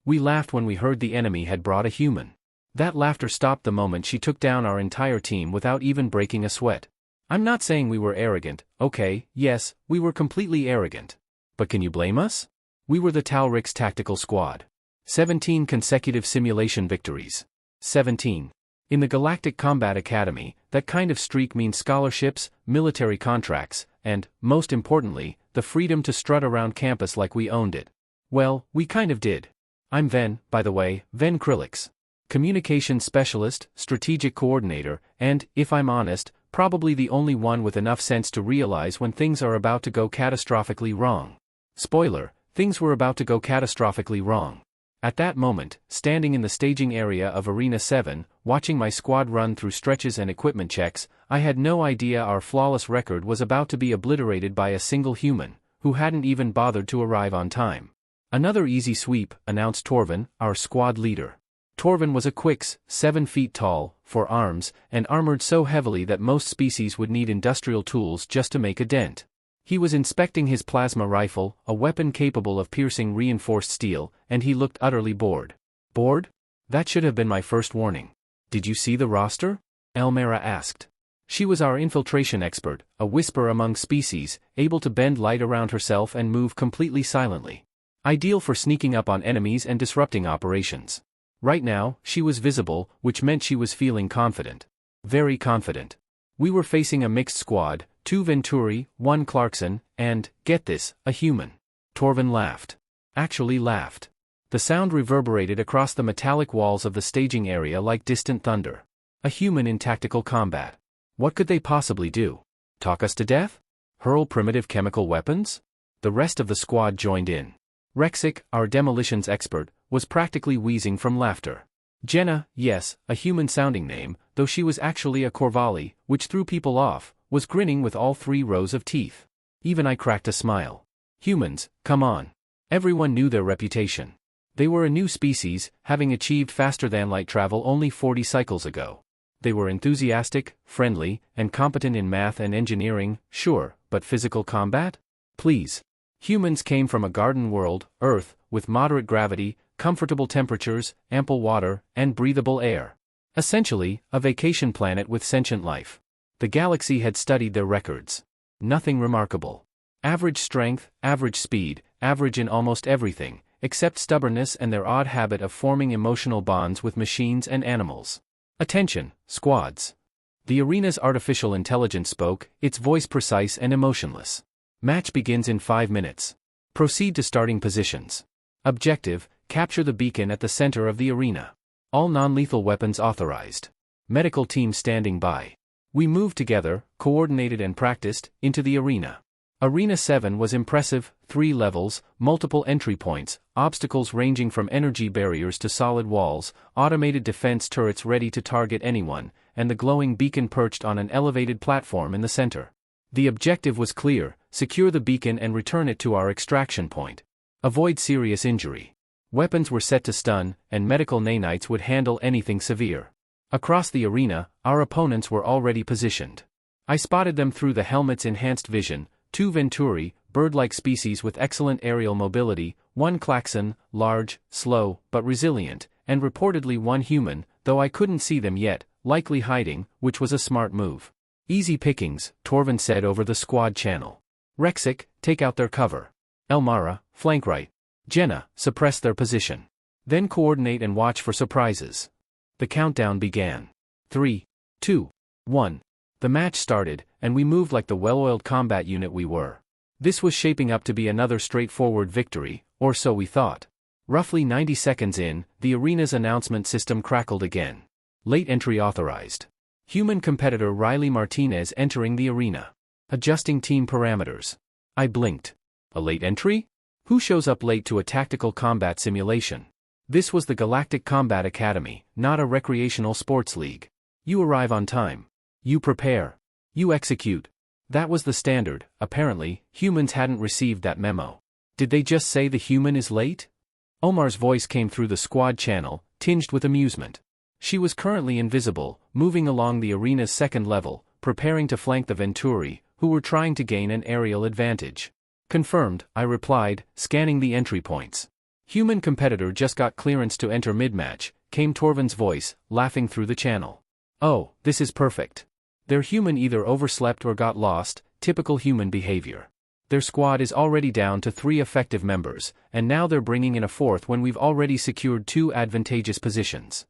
We laughed when we heard the enemy had brought a human. That laughter stopped the moment she took down our entire team without even breaking a sweat. I'm not saying we were arrogant, okay, yes, we were completely arrogant. But can you blame us? We were the Talric's tactical squad. 17 consecutive simulation victories. 17. In the Galactic Combat Academy, that kind of streak means scholarships, military contracts, and, most importantly, the freedom to strut around campus like we owned it. Well, we kind of did. I'm Ven, by the way, Ven Krillix. Communications specialist, strategic coordinator, and, if I'm honest, probably the only one with enough sense to realize when things are about to go catastrophically wrong. Spoiler, things were about to go catastrophically wrong. At that moment, standing in the staging area of Arena 7, watching my squad run through stretches and equipment checks, I had no idea our flawless record was about to be obliterated by a single human, who hadn't even bothered to arrive on time. Another easy sweep, announced Torvin, our squad leader. Torvin was a Quix, 7 feet tall, 4 arms, and armored so heavily that most species would need industrial tools just to make a dent. He was inspecting his plasma rifle, a weapon capable of piercing reinforced steel, and he looked utterly bored. Bored? That should have been my first warning. Did you see the roster? Elmera asked. She was our infiltration expert, a whisper among species, able to bend light around herself and move completely silently. Ideal for sneaking up on enemies and disrupting operations. Right now, she was visible, which meant she was feeling confident. Very confident. We were facing a mixed squad, 2 Venturi, 1 Clarkson, and, get this, a human. Torvin laughed. Actually laughed. The sound reverberated across the metallic walls of the staging area like distant thunder. A human in tactical combat. What could they possibly do? Talk us to death? Hurl primitive chemical weapons? The rest of the squad joined in. Rexic, our demolitions expert, was practically wheezing from laughter. Jenna, yes, a human-sounding name, though she was actually a Corvalli, which threw people off, was grinning with all 3 rows of teeth. Even I cracked a smile. Humans, come on. Everyone knew their reputation. They were a new species, having achieved faster-than-light travel only 40 cycles ago. They were enthusiastic, friendly, and competent in math and engineering, sure, but physical combat? Please. Humans came from a garden world, Earth, with moderate gravity, comfortable temperatures, ample water, and breathable air. Essentially, a vacation planet with sentient life. The galaxy had studied their records. Nothing remarkable. Average strength, average speed, average in almost everything, except stubbornness and their odd habit of forming emotional bonds with machines and animals. Attention, squads. The arena's artificial intelligence spoke, its voice precise and emotionless. Match begins in 5 minutes. Proceed to starting positions. Objective, capture the beacon at the center of the arena. All non-lethal weapons authorized. Medical team standing by. We moved together, coordinated and practiced, into the arena. Arena 7 was impressive, 3 levels, multiple entry points, obstacles ranging from energy barriers to solid walls, automated defense turrets ready to target anyone, and the glowing beacon perched on an elevated platform in the center. The objective was clear: secure the beacon and return it to our extraction point. Avoid serious injury. Weapons were set to stun, and medical nanites would handle anything severe. Across the arena, our opponents were already positioned. I spotted them through the helmet's enhanced vision: 2 Venturi, bird-like species with excellent aerial mobility, 1 Klaxon, large, slow, but resilient, and reportedly 1 human, though I couldn't see them yet, likely hiding, which was a smart move. Easy pickings, Torvin said over the squad channel. Rexic, take out their cover. Elmara, flank right. Jenna, suppress their position. Then coordinate and watch for surprises. The countdown began. 3, 2, 1. The match started, and we moved like the well-oiled combat unit we were. This was shaping up to be another straightforward victory, or so we thought. Roughly 90 seconds in, the arena's announcement system crackled again. Late entry authorized. Human competitor Riley Martinez entering the arena. Adjusting team parameters. I blinked. A late entry? Who shows up late to a tactical combat simulation? This was the Galactic Combat Academy, not a recreational sports league. You arrive on time. You prepare. You execute. That was the standard. Apparently, humans hadn't received that memo. Did they just say the human is late? Omar's voice came through the squad channel, tinged with amusement. She was currently invisible, moving along the arena's second level, preparing to flank the Venturi, who were trying to gain an aerial advantage. Confirmed, I replied, scanning the entry points. Human competitor just got clearance to enter mid-match, came Torvin's voice, laughing through the channel. Oh, this is perfect. Their human either overslept or got lost, typical human behavior. Their squad is already down to 3 effective members, and now they're bringing in a 4th when we've already secured 2 advantageous positions.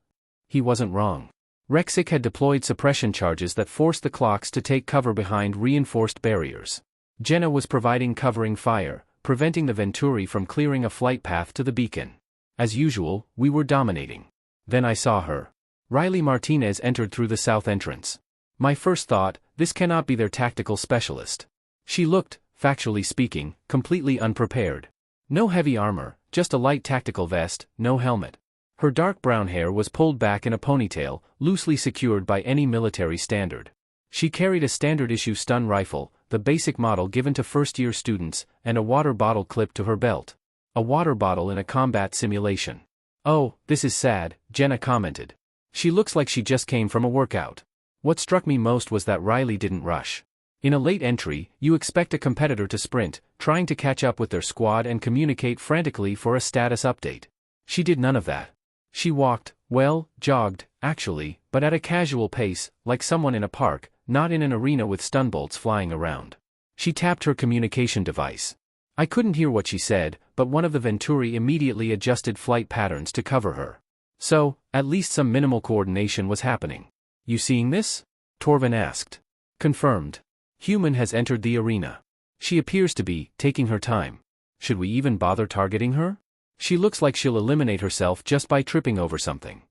He wasn't wrong. Rexic had deployed suppression charges that forced the clocks to take cover behind reinforced barriers. Jenna was providing covering fire, preventing the Venturi from clearing a flight path to the beacon. As usual, we were dominating. Then I saw her. Riley Martinez entered through the south entrance. My first thought, this cannot be their tactical specialist. She looked, factually speaking, completely unprepared. No heavy armor, just a light tactical vest, no helmet. Her dark brown hair was pulled back in a ponytail, loosely secured by any military standard. She carried a standard-issue stun rifle, the basic model given to first-year students, and a water bottle clipped to her belt. A water bottle in a combat simulation. Oh, this is sad, Jenna commented. She looks like she just came from a workout. What struck me most was that Riley didn't rush. In a late entry, you expect a competitor to sprint, trying to catch up with their squad and communicate frantically for a status update. She did none of that. She walked, well, jogged, actually, but at a casual pace, like someone in a park, not in an arena with stun bolts flying around. She tapped her communication device. I couldn't hear what she said, but one of the Venturi immediately adjusted flight patterns to cover her. So, at least some minimal coordination was happening. You seeing this? Torvin asked. Confirmed. Human has entered the arena. She appears to be taking her time. Should we even bother targeting her? She looks like she'll eliminate herself just by tripping over something.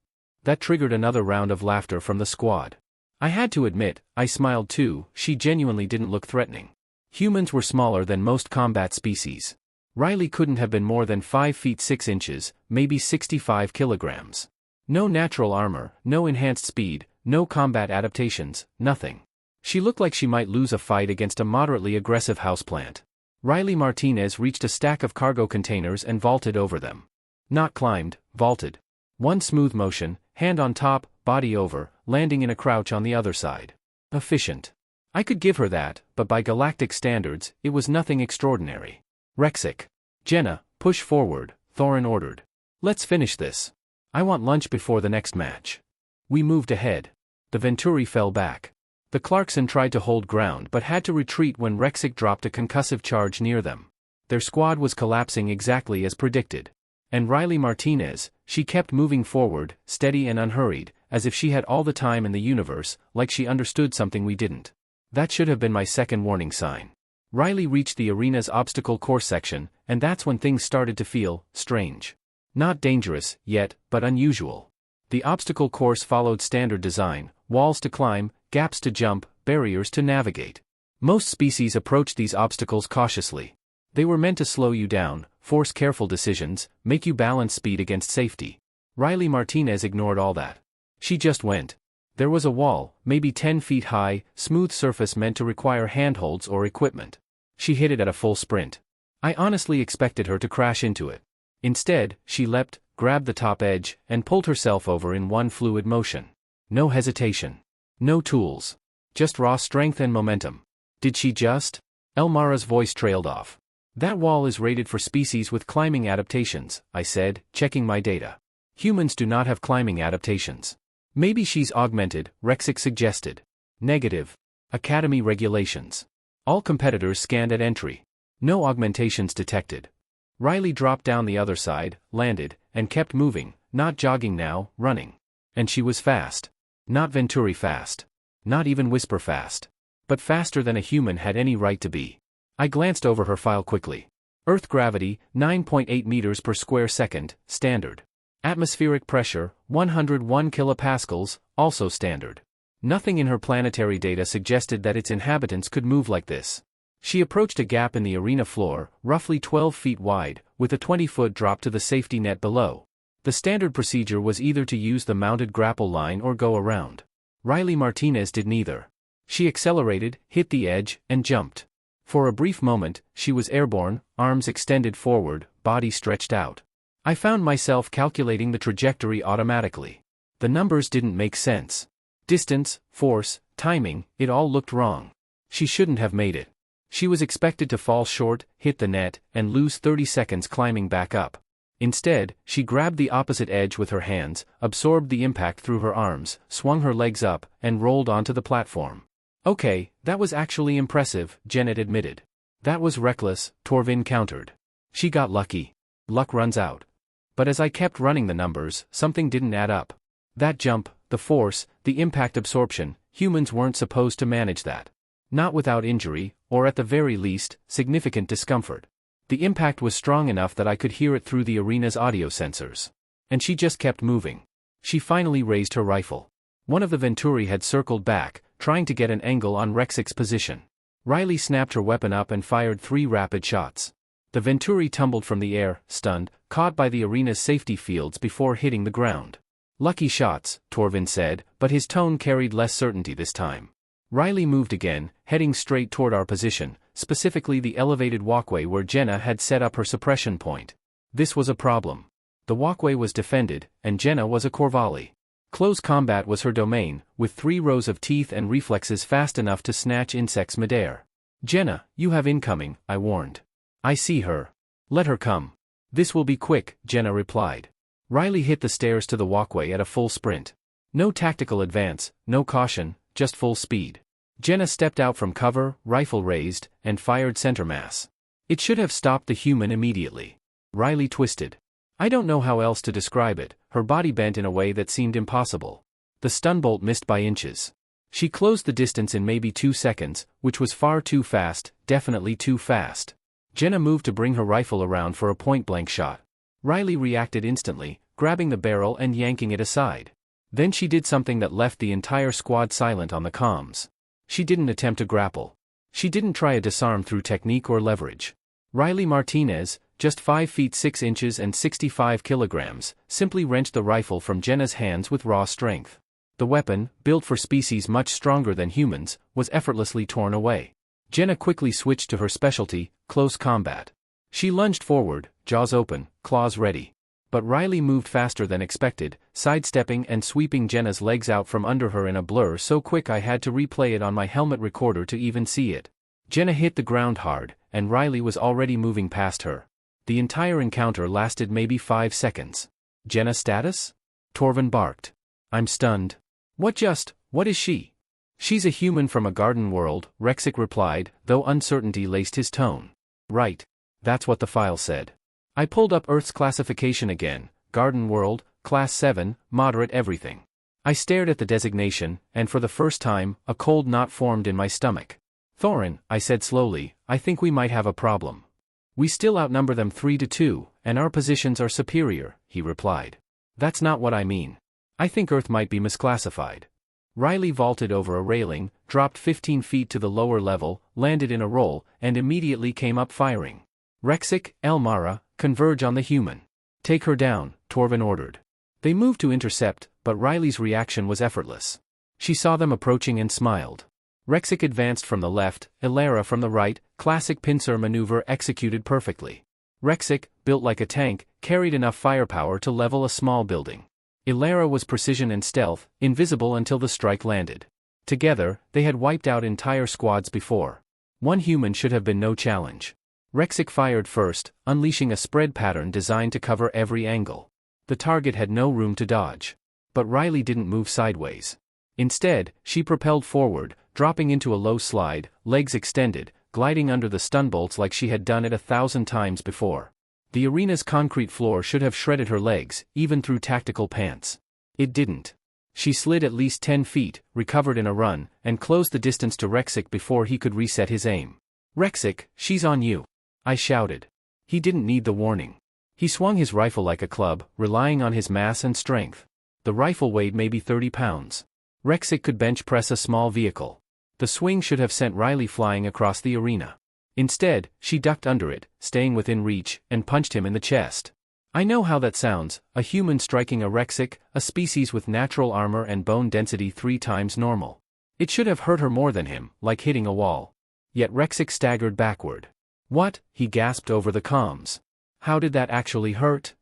That triggered another round of laughter from the squad. I had to admit, I smiled too. She genuinely didn't look threatening. Humans were smaller than most combat species. Riley couldn't have been more than 5 feet 6 inches, maybe 65 kilograms. No natural armor, no enhanced speed, no combat adaptations, nothing. She looked like she might lose a fight against a moderately aggressive houseplant. Riley Martinez reached a stack of cargo containers and vaulted over them. Not climbed, vaulted. One smooth motion, hand on top, body over, landing in a crouch on the other side. Efficient. I could give her that, but by galactic standards, it was nothing extraordinary. Rexic. Jenna, push forward, Thorin ordered. Let's finish this. I want lunch before the next match. We moved ahead. The Venturi fell back. The Clarkson tried to hold ground but had to retreat when Rexic dropped a concussive charge near them. Their squad was collapsing exactly as predicted. And Riley Martinez, she kept moving forward, steady and unhurried, as if she had all the time in the universe, like she understood something we didn't. That should have been my second warning sign. Riley reached the arena's obstacle course section, and that's when things started to feel strange. Not dangerous, yet, but unusual. The obstacle course followed standard design, walls to climb, gaps to jump, barriers to navigate. Most species approach these obstacles cautiously. They were meant to slow you down, force careful decisions, make you balance speed against safety. Riley Martinez ignored all that. She just went. There was a wall, maybe 10 feet high, smooth surface meant to require handholds or equipment. She hit it at a full sprint. I honestly expected her to crash into it. Instead, she leapt, grabbed the top edge, and pulled herself over in one fluid motion. No hesitation. No tools. Just raw strength and momentum. Did she just? Elmara's voice trailed off. That wall is rated for species with climbing adaptations, I said, checking my data. Humans do not have climbing adaptations. Maybe she's augmented, Rexic suggested. Negative. Academy regulations. All competitors scanned at entry. No augmentations detected. Riley dropped down the other side, landed, and kept moving, not jogging now, running. And she was fast. Not Venturi fast. Not even Whisper fast. But faster than a human had any right to be. I glanced over her file quickly. Earth gravity, 9.8 meters per square second, standard. Atmospheric pressure, 101 kilopascals, also standard. Nothing in her planetary data suggested that its inhabitants could move like this. She approached a gap in the arena floor, roughly 12 feet wide, with a 20-foot drop to the safety net below. The standard procedure was either to use the mounted grapple line or go around. Riley Martinez did neither. She accelerated, hit the edge, and jumped. For a brief moment, she was airborne, arms extended forward, body stretched out. I found myself calculating the trajectory automatically. The numbers didn't make sense. Distance, force, timing, it all looked wrong. She shouldn't have made it. She was expected to fall short, hit the net, and lose 30 seconds climbing back up. Instead, she grabbed the opposite edge with her hands, absorbed the impact through her arms, swung her legs up, and rolled onto the platform. Okay, that was actually impressive, Janet admitted. That was reckless, Torvin countered. She got lucky. Luck runs out. But as I kept running the numbers, something didn't add up. That jump, the force, the impact absorption, humans weren't supposed to manage that. Not without injury, or at the very least, significant discomfort. The impact was strong enough that I could hear it through the arena's audio sensors. And she just kept moving. She finally raised her rifle. One of the Venturi had circled back, trying to get an angle on Rexic's position. Riley snapped her weapon up and fired 3 rapid shots. The Venturi tumbled from the air, stunned, caught by the arena's safety fields before hitting the ground. Lucky shots, Torvin said, but his tone carried less certainty this time. Riley moved again, heading straight toward our position, specifically the elevated walkway where Jenna had set up her suppression point. This was a problem. The walkway was defended, and Jenna was a Corvalli. Close combat was her domain, with 3 rows of teeth and reflexes fast enough to snatch insects midair. Jenna, you have incoming, I warned. I see her. Let her come. This will be quick, Jenna replied. Riley hit the stairs to the walkway at a full sprint. No tactical advance, no caution, just full speed. Jenna stepped out from cover, rifle raised, and fired center mass. It should have stopped the human immediately. Riley twisted. I don't know how else to describe it, her body bent in a way that seemed impossible. The stun bolt missed by inches. She closed the distance in maybe 2 seconds, which was far too fast, definitely too fast. Jenna moved to bring her rifle around for a point-blank shot. Riley reacted instantly, grabbing the barrel and yanking it aside. Then she did something that left the entire squad silent on the comms. She didn't attempt to grapple. She didn't try a disarm through technique or leverage. Riley Martinez, just 5 feet 6 inches and 65 kilograms, simply wrenched the rifle from Jenna's hands with raw strength. The weapon, built for species much stronger than humans, was effortlessly torn away. Jenna quickly switched to her specialty, close combat. She lunged forward, jaws open, claws ready. But Riley moved faster than expected, sidestepping and sweeping Jenna's legs out from under her in a blur so quick I had to replay it on my helmet recorder to even see it. Jenna hit the ground hard, and Riley was already moving past her. The entire encounter lasted maybe 5 seconds. Jenna status? Torvin barked. I'm stunned. What is she? She's a human from a garden world, Rexic replied, though uncertainty laced his tone. Right. That's what the file said. I pulled up Earth's classification again, Garden World, Class 7, Moderate everything. I stared at the designation, and for the first time, a cold knot formed in my stomach. Thorin, I said slowly, I think we might have a problem. We still outnumber them 3-2, and our positions are superior, he replied. That's not what I mean. I think Earth might be misclassified. Riley vaulted over a railing, dropped 15 feet to the lower level, landed in a roll, and immediately came up firing. Rexic, Elmara, converge on the human. Take her down, Torvin ordered. They moved to intercept, but Riley's reaction was effortless. She saw them approaching and smiled. Rexic advanced from the left, Ilara from the right, classic pincer maneuver executed perfectly. Rexic, built like a tank, carried enough firepower to level a small building. Ilara was precision and stealth, invisible until the strike landed. Together, they had wiped out entire squads before. One human should have been no challenge. Rexic fired first, unleashing a spread pattern designed to cover every angle. The target had no room to dodge. But Riley didn't move sideways. Instead, she propelled forward, dropping into a low slide, legs extended, gliding under the stun bolts like she had done it 1,000 times before. The arena's concrete floor should have shredded her legs, even through tactical pants. It didn't. She slid at least 10 feet, recovered in a run, and closed the distance to Rexic before he could reset his aim. Rexic, she's on you. I shouted. He didn't need the warning. He swung his rifle like a club, relying on his mass and strength. The rifle weighed maybe 30 pounds. Rexic could bench press a small vehicle. The swing should have sent Riley flying across the arena. Instead, she ducked under it, staying within reach, and punched him in the chest. I know how that sounds, a human striking a Rexic, a species with natural armor and bone density 3 times normal. It should have hurt her more than him, like hitting a wall. Yet Rexic staggered backward. What? He gasped over the comms. How did that actually hurt?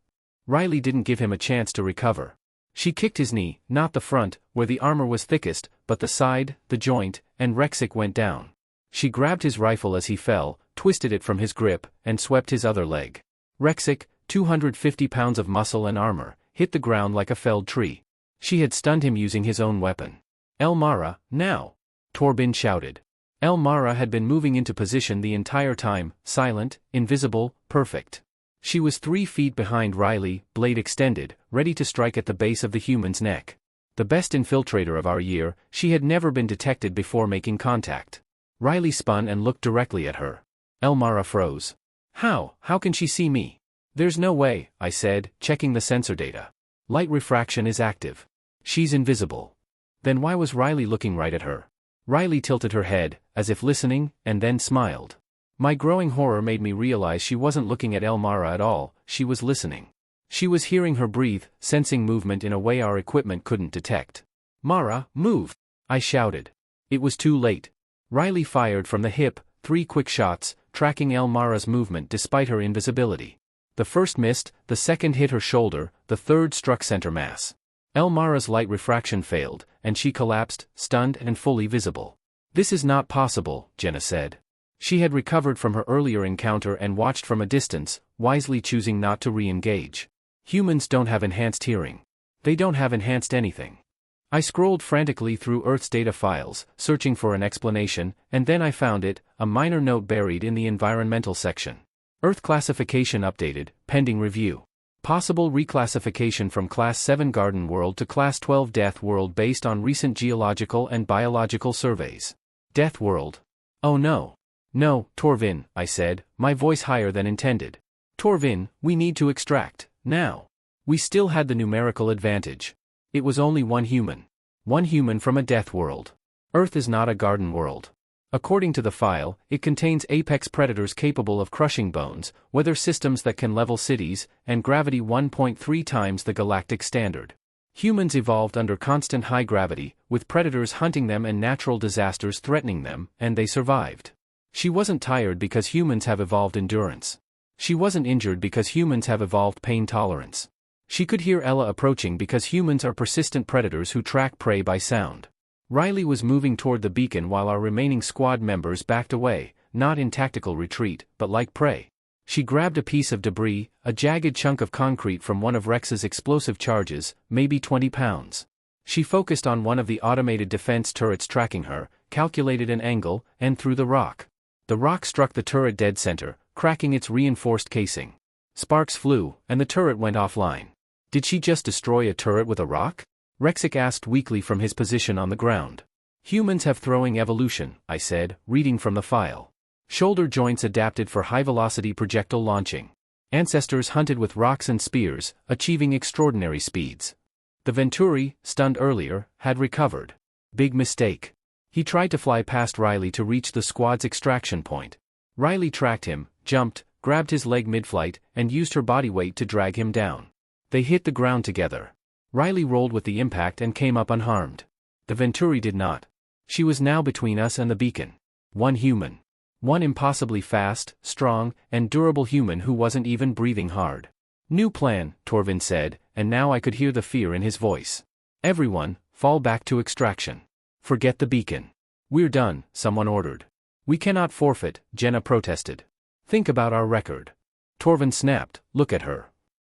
Riley didn't give him a chance to recover. She kicked his knee, not the front, where the armor was thickest, but the side, the joint, and Rexic went down. She grabbed his rifle as he fell, twisted it from his grip, and swept his other leg. Rexic, 250 pounds of muscle and armor, hit the ground like a felled tree. She had stunned him using his own weapon. Elmara, now! Torvin shouted. Elmara had been moving into position the entire time, silent, invisible, perfect. She was 3 feet behind Riley, blade extended, ready to strike at the base of the human's neck. The best infiltrator of our year, she had never been detected before making contact. Riley spun and looked directly at her. Elmara froze. How can she see me? There's no way, I said, checking the sensor data. Light refraction is active. She's invisible. Then why was Riley looking right at her? Riley tilted her head, as if listening, and then smiled. My growing horror made me realize she wasn't looking at Elmara at all, she was listening. She was hearing her breathe, sensing movement in a way our equipment couldn't detect. Mara, move! I shouted. It was too late. Riley fired from the hip, 3 quick shots, tracking Elmara's movement despite her invisibility. The first missed, the second hit her shoulder, the third struck center mass. Elmara's light refraction failed, and she collapsed, stunned and fully visible. This is not possible, Jenna said. She had recovered from her earlier encounter and watched from a distance, wisely choosing not to re-engage. Humans don't have enhanced hearing. They don't have enhanced anything. I scrolled frantically through Earth's data files, searching for an explanation, and then I found it, a minor note buried in the environmental section. Earth classification updated, pending review. Possible reclassification from Class 7 Garden World to Class 12 Death World based on recent geological and biological surveys. Death World. Oh no. No, Torvin, I said, my voice higher than intended. Torvin, we need to extract, now. We still had the numerical advantage. It was only one human. One human from a death world. Earth is not a garden world. According to the file, it contains apex predators capable of crushing bones, weather systems that can level cities, and gravity 1.3 times the galactic standard. Humans evolved under constant high gravity, with predators hunting them and natural disasters threatening them, and they survived. She wasn't tired because humans have evolved endurance. She wasn't injured because humans have evolved pain tolerance. She could hear Ella approaching because humans are persistent predators who track prey by sound. Riley was moving toward the beacon while our remaining squad members backed away, not in tactical retreat, but like prey. She grabbed a piece of debris, a jagged chunk of concrete from one of Rex's explosive charges, maybe 20 pounds. She focused on one of the automated defense turrets tracking her, calculated an angle, and threw the rock. The rock struck the turret dead center, cracking its reinforced casing. Sparks flew, and the turret went offline. Did she just destroy a turret with a rock? Rexic asked weakly from his position on the ground. Humans have throwing evolution, I said, reading from the file. Shoulder joints adapted for high-velocity projectile launching. Ancestors hunted with rocks and spears, achieving extraordinary speeds. The Venturi, stunned earlier, had recovered. Big mistake. He tried to fly past Riley to reach the squad's extraction point. Riley tracked him, jumped, grabbed his leg mid-flight, and used her body weight to drag him down. They hit the ground together. Riley rolled with the impact and came up unharmed. The Venturi did not. She was now between us and the beacon. One human. One impossibly fast, strong, and durable human who wasn't even breathing hard. New plan, Torvin said, and now I could hear the fear in his voice. Everyone, fall back to extraction. Forget the beacon. We're done, someone ordered. We cannot forfeit, Jenna protested. Think about our record. Torvin snapped, look at her.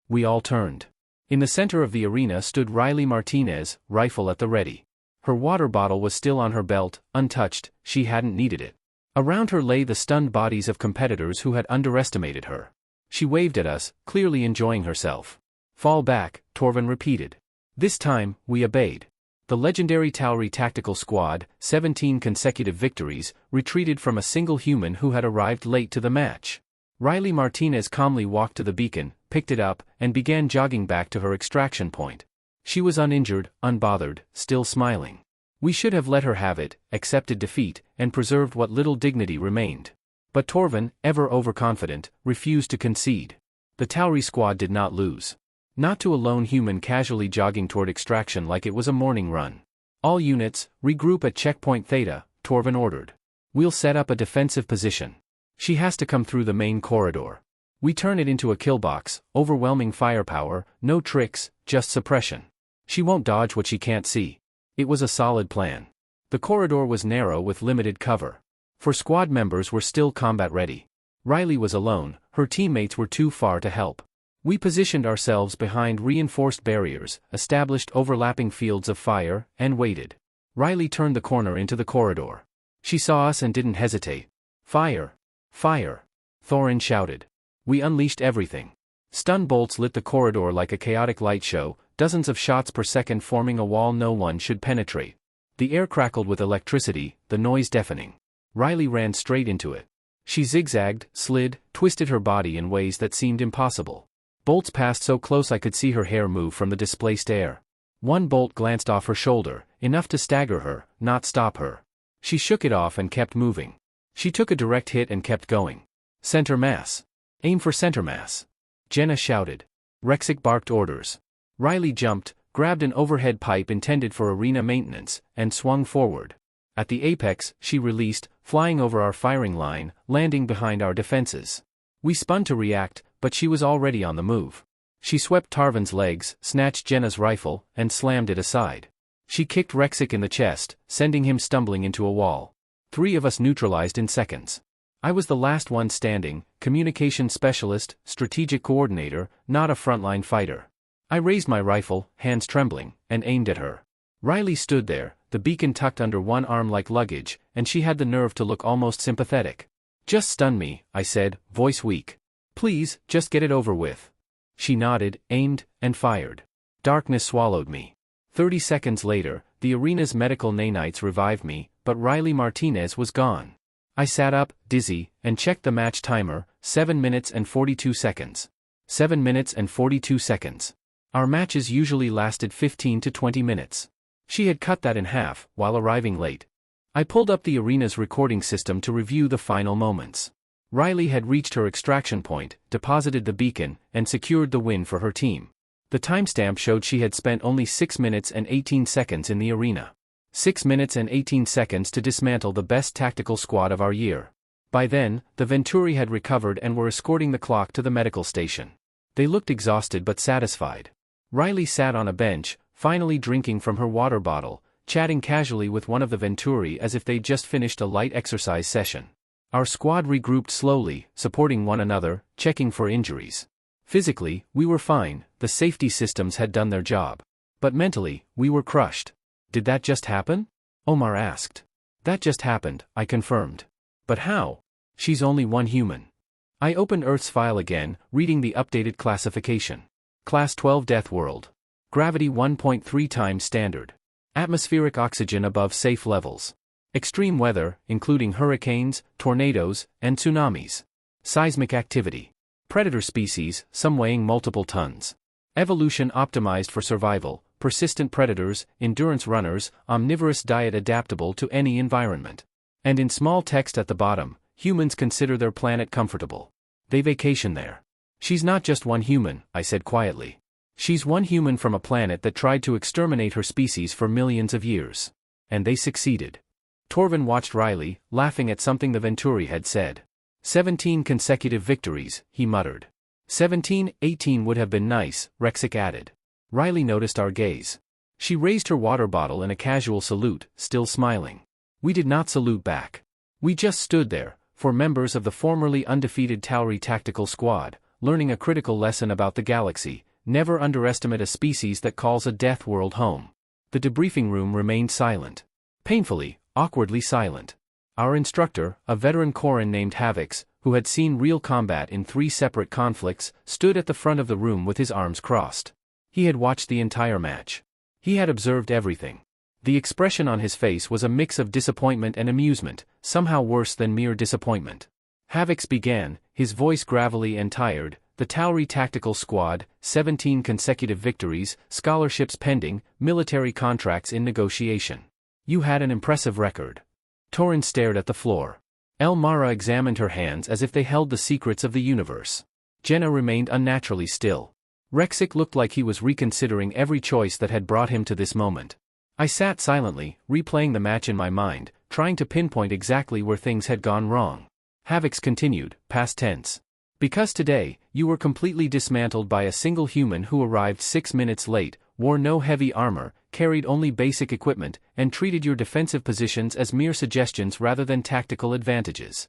We all turned. In the center of the arena stood Riley Martinez, rifle at the ready. Her water bottle was still on her belt, untouched, she hadn't needed it. Around her lay the stunned bodies of competitors who had underestimated her. She waved at us, clearly enjoying herself. Fall back, Torvin repeated. This time, we obeyed. The legendary Tauri tactical squad, 17 consecutive victories, retreated from a single human who had arrived late to the match. Riley Martinez calmly walked to the beacon, picked it up, and began jogging back to her extraction point. She was uninjured, unbothered, still smiling. We should have let her have it, accepted defeat, and preserved what little dignity remained. But Torvin, ever overconfident, refused to concede. The Tauri squad did not lose. Not to a lone human casually jogging toward extraction like it was a morning run. All units, regroup at checkpoint Theta, Torvin ordered. We'll set up a defensive position. She has to come through the main corridor. We turn it into a kill box, overwhelming firepower, no tricks, just suppression. She won't dodge what she can't see. It was a solid plan. The corridor was narrow with limited cover. For squad members were still combat ready. Riley was alone, her teammates were too far to help. We positioned ourselves behind reinforced barriers, established overlapping fields of fire, and waited. Riley turned the corner into the corridor. She saw us and didn't hesitate. Fire! Fire! Thorin shouted. We unleashed everything. Stun bolts lit the corridor like a chaotic light show, dozens of shots per second forming a wall no one should penetrate. The air crackled with electricity, the noise deafening. Riley ran straight into it. She zigzagged, slid, twisted her body in ways that seemed impossible. Bolts passed so close I could see her hair move from the displaced air. One bolt glanced off her shoulder, enough to stagger her, not stop her. She shook it off and kept moving. She took a direct hit and kept going. Center mass. Aim for center mass. Jenna shouted. Rexic barked orders. Riley jumped, grabbed an overhead pipe intended for arena maintenance, and swung forward. At the apex, she released, flying over our firing line, landing behind our defenses. We spun to react, but she was already on the move. She swept Tarvin's legs, snatched Jenna's rifle, and slammed it aside. She kicked Rexic in the chest, sending him stumbling into a wall. 3 of us neutralized in seconds. I was the last one standing, communication specialist, strategic coordinator, not a frontline fighter. I raised my rifle, hands trembling, and aimed at her. Riley stood there, the beacon tucked under one arm like luggage, and she had the nerve to look almost sympathetic. Just stun me, I said, voice weak. Please, just get it over with. She nodded, aimed, and fired. Darkness swallowed me. 30 seconds later, the arena's medical nanites revived me, but Riley Martinez was gone. I sat up, dizzy, and checked the match timer, 7 minutes and 42 seconds. 7 minutes and 42 seconds. Our matches usually lasted 15 to 20 minutes. She had cut that in half, while arriving late. I pulled up the arena's recording system to review the final moments. Riley had reached her extraction point, deposited the beacon, and secured the win for her team. The timestamp showed she had spent only 6 minutes and 18 seconds in the arena. 6 minutes and 18 seconds to dismantle the best tactical squad of our year. By then, the Venturi had recovered and were escorting the clock to the medical station. They looked exhausted but satisfied. Riley sat on a bench, finally drinking from her water bottle, chatting casually with one of the Venturi as if they'd just finished a light exercise session. Our squad regrouped slowly, supporting one another, checking for injuries. Physically, we were fine, the safety systems had done their job. But mentally, we were crushed. Did that just happen? Omar asked. That just happened, I confirmed. But how? She's only one human. I opened Earth's file again, reading the updated classification. Class 12 Deathworld. Gravity 1.3 times standard. Atmospheric oxygen above safe levels. Extreme weather, including hurricanes, tornadoes, and tsunamis. Seismic activity. Predator species, some weighing multiple tons. Evolution optimized for survival, persistent predators, endurance runners, omnivorous diet adaptable to any environment. And in small text at the bottom, humans consider their planet comfortable. They vacation there. She's not just one human, I said quietly. She's one human from a planet that tried to exterminate her species for millions of years. And they succeeded. Torvin watched Riley, laughing at something the Venturi had said. 17 consecutive victories, he muttered. 17, 18 would have been nice, Rexic added. Riley noticed our gaze. She raised her water bottle in a casual salute, still smiling. We did not salute back. We just stood there, for members of the formerly undefeated Tauri tactical squad, learning a critical lesson about the galaxy: never underestimate a species that calls a death world home. The debriefing room remained silent. Painfully, awkwardly silent. Our instructor, a veteran Koran named Havix, who had seen real combat in 3 separate conflicts, stood at the front of the room with his arms crossed. He had watched the entire match. He had observed everything. The expression on his face was a mix of disappointment and amusement, somehow worse than mere disappointment. Havix began, his voice gravelly and tired. The Tauri tactical squad, 17 consecutive victories, scholarships pending, military contracts in negotiation. You had an impressive record. Torin stared at the floor. El Mara examined her hands as if they held the secrets of the universe. Jenna remained unnaturally still. Rexic looked like he was reconsidering every choice that had brought him to this moment. I sat silently, replaying the match in my mind, trying to pinpoint exactly where things had gone wrong. Havix continued, past tense. Because today, you were completely dismantled by a single human who arrived 6 minutes late, wore no heavy armor, carried only basic equipment, and treated your defensive positions as mere suggestions rather than tactical advantages.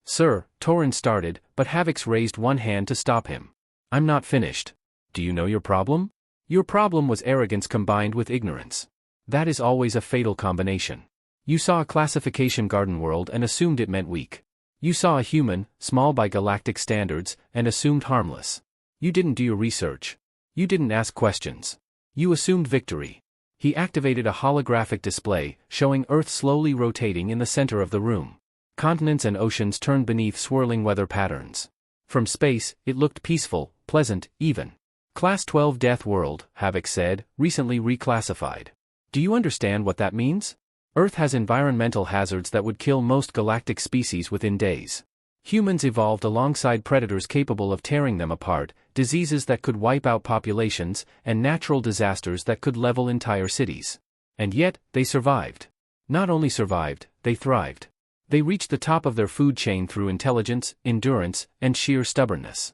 Sir, Torin started, but Havix raised one hand to stop him. I'm not finished. Do you know your problem? Your problem was arrogance combined with ignorance. That is always a fatal combination. You saw a classification garden world and assumed it meant weak. You saw a human, small by galactic standards, and assumed harmless. You didn't do your research. You didn't ask questions. You assumed victory. He activated a holographic display, showing Earth slowly rotating in the center of the room. Continents and oceans turned beneath swirling weather patterns. From space, it looked peaceful, pleasant, even. Class 12 Deathworld, Havoc said, recently reclassified. Do you understand what that means? Earth has environmental hazards that would kill most galactic species within days. Humans evolved alongside predators capable of tearing them apart, diseases that could wipe out populations, and natural disasters that could level entire cities. And yet, they survived. Not only survived, they thrived. They reached the top of their food chain through intelligence, endurance, and sheer stubbornness.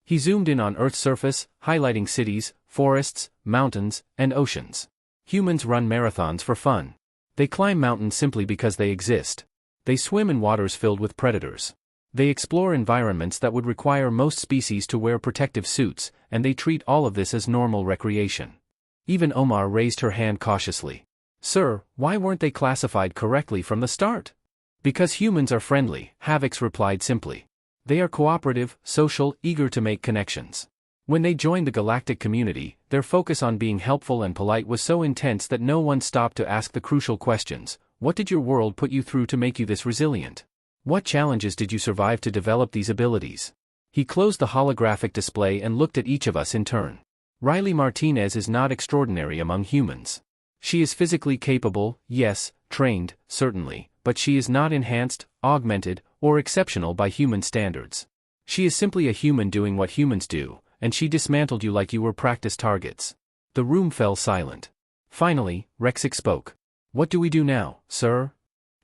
He zoomed in on Earth's surface, highlighting cities, forests, mountains, and oceans. Humans run marathons for fun. They climb mountains simply because they exist. They swim in waters filled with predators. They explore environments that would require most species to wear protective suits, and they treat all of this as normal recreation. Even Omar raised her hand cautiously. Sir, why weren't they classified correctly from the start? Because humans are friendly, Havoc replied simply. They are cooperative, social, eager to make connections. When they joined the galactic community, their focus on being helpful and polite was so intense that no one stopped to ask the crucial questions. What did your world put you through to make you this resilient? What challenges did you survive to develop these abilities? He closed the holographic display and looked at each of us in turn. Riley Martinez is not extraordinary among humans. She is physically capable, yes, trained, certainly, but she is not enhanced, augmented, or exceptional by human standards. She is simply a human doing what humans do, and she dismantled you like you were practice targets. The room fell silent. Finally, Rexic spoke. What do we do now, sir?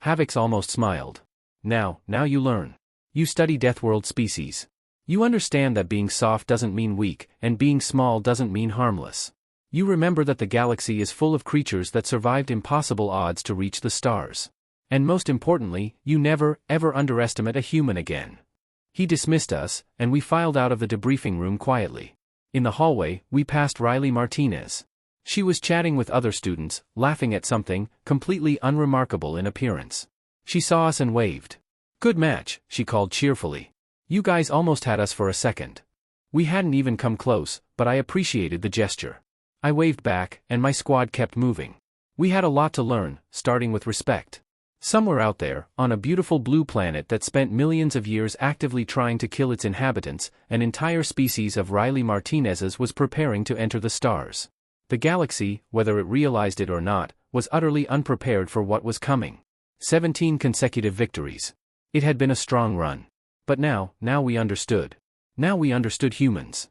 Havoc almost smiled. Now you learn. You study Deathworld species. You understand that being soft doesn't mean weak, and being small doesn't mean harmless. You remember that the galaxy is full of creatures that survived impossible odds to reach the stars. And most importantly, you never, ever underestimate a human again. He dismissed us, and we filed out of the debriefing room quietly. In the hallway, we passed Riley Martinez. She was chatting with other students, laughing at something, completely unremarkable in appearance. She saw us and waved. Good match, she called cheerfully. You guys almost had us for a second. We hadn't even come close, but I appreciated the gesture. I waved back, and my squad kept moving. We had a lot to learn, starting with respect. Somewhere out there, on a beautiful blue planet that spent millions of years actively trying to kill its inhabitants, an entire species of Riley Martinez's was preparing to enter the stars. The galaxy, whether it realized it or not, was utterly unprepared for what was coming. 17 consecutive victories. It had been a strong run. But now we understood. Now we understood humans.